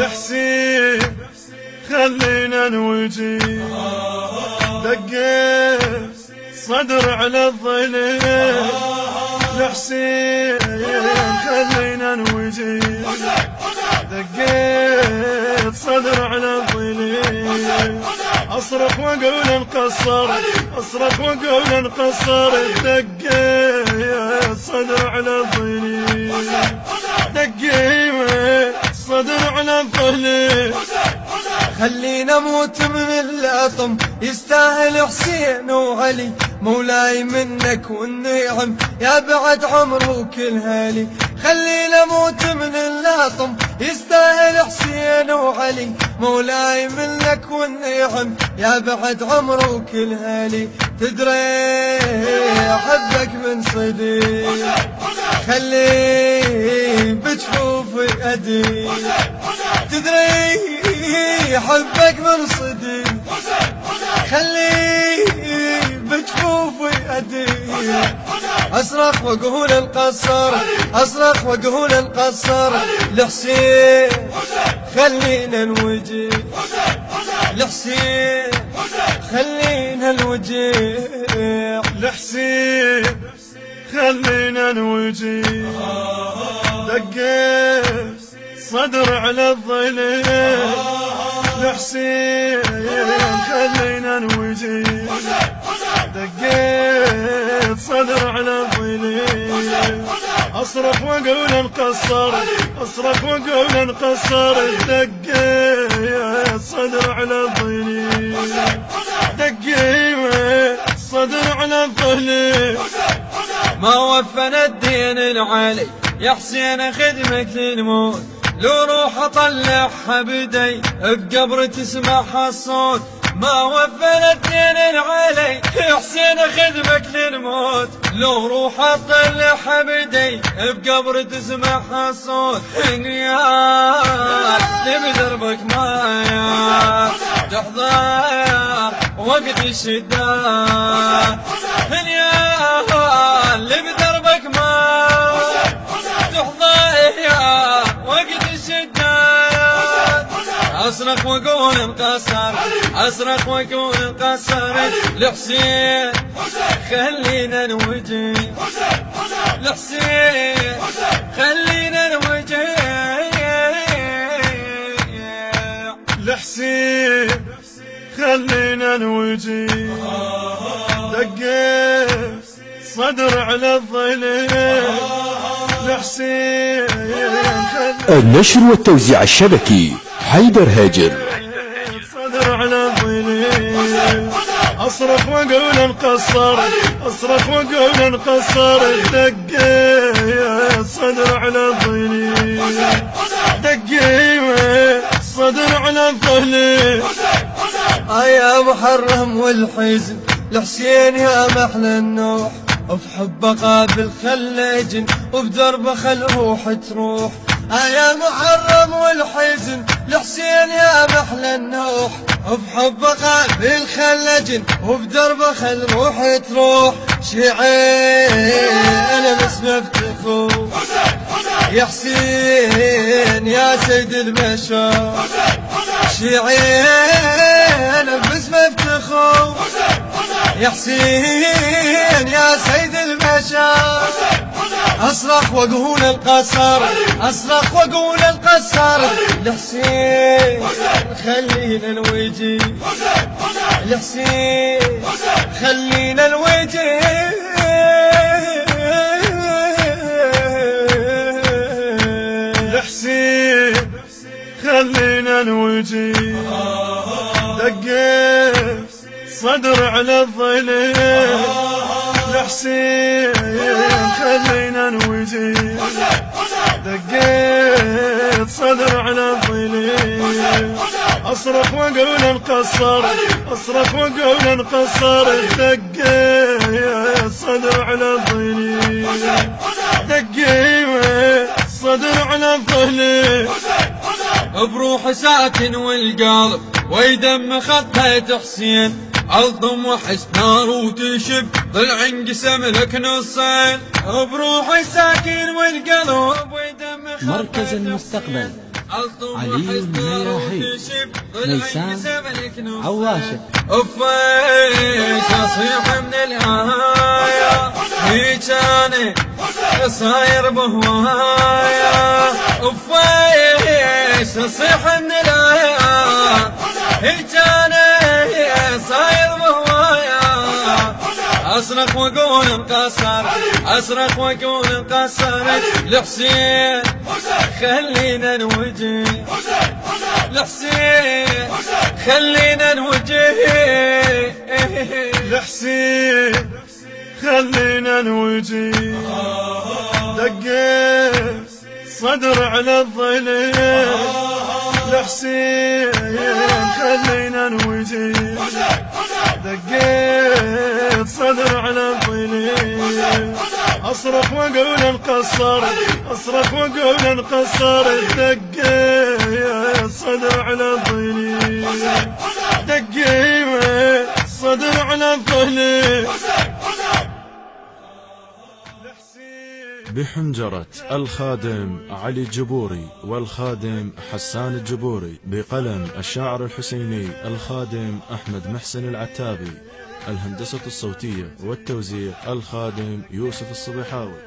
لحسين خلينا نوجي دقيت صدر على الظليل لحسين خلينا نوجي دقيت صدر على الظليل اصرخ واقول انقصر اصرخ واقول انقصر دقيت صدر على الظليل دقيت صدر على الظليل خلينا اموت من اللطم يستاهل حسين وعلي مولاي منك والنعم يا بعد عمر وكل هالي خلينا اموت من اللطم يستاهل حسين وعلي مولاي منك والنعم يا بعد عمر وكل هالي تدري احبك من صديق خلي بجفوفي ادي تدري حبك من صدق خلي بجفوفي ادي اصرخ واقول انقصر اصرخ واقول انقصر لحسين خلينا نوجي لحسين خلينا نوجي لحسين خلينا نوجي دقيت صدر على الظليل لحسين خلينا نوجي دقيت صدر على الظليل اصرخ واقول انقصر اصرخ واقول انقصر دقيت صدر على الظليل دقيت صدر على الظليل ما وفنا الدين العالي يا حسين خدمك للموت لو روح اطلعها بدي بقبر تسمعها الصوت ما وفنا الدين العالي يا حسين خدمك للموت لو روح اطلعها بدي بقبر تسمعها الصوت اللي بدربك معايا تحضر وقت الشدة اللي بدربك معايا تحضر وقت الشدة اصرخ واقول انقصر اصرخ واقول انقصر لحسين خلينا نوجي لحسين خلينا نوجي لحسين خلينا نوجي دقيت صدر على الظليل لحسين النشر والتوزيع الشبكي حيدر هاجر صدر على الظليل اصرخ واقول انقصر اصرخ واقول انقصر دقيت صدر على الظليل دقيت صدر على الظليل يا محرم والحزن لحسين يا محلى النوح بحب قابل خلجن وبدربه خل روح تروح يا محرم والحزن لحسين يا محلى النوح بحب قابل خلجن وبدربه خل روح تروح شيعين انا بس مفتخر يا حسين يا سيد البشر شيعين انا بس مفتخر يا حسين يا سيد البشر اصرخ واقول القصر اصرخ واقول القصر لحسين خلينا نوجي لحسين خلينا نوجي لحسين خلينا نوجي دقيت صدر على الظليل لحسين خلينا نوجي دقيت صدر على الظليل اصرخ واقول انقصر اصرخ واقول انقصر دقيت صدر على الظليل دقيت صدر على الظليل بروح ساكن والقلب ويدم خطيت حسين الضم وحس نار وتشب ضلع انقسم لك نصين بروحي ساكن والقلب ويدم مركز المستقبل علي المياحي ميسان عواشة. وفيش اصيح من الآية هيج انا صاير بهوايا. وفيش اصيح من الآية هيج انا صاير بهوايا. اصرخ واقول انكسر، اصرخ واقول انكسرت لحسين خلينا نوجه، لحسين خلينا نوجه، لحسين خلينا نوجه. دقيت صدر على الظليل لحسين خلينا نوجه. دقيت صدر على الظليل اصرخ واقول انقصر، اصرخ واقول انقصر. دقيت صدر على الظليل، دقيت صدر على الظليل. بحنجرة الخادم علي الجبوري والخادم حسان الجبوري، بقلم الشاعر الحسيني الخادم أحمد محسن العتابي، الهندسة الصوتية والتوزيع الخادم يوسف الصبيحاوي.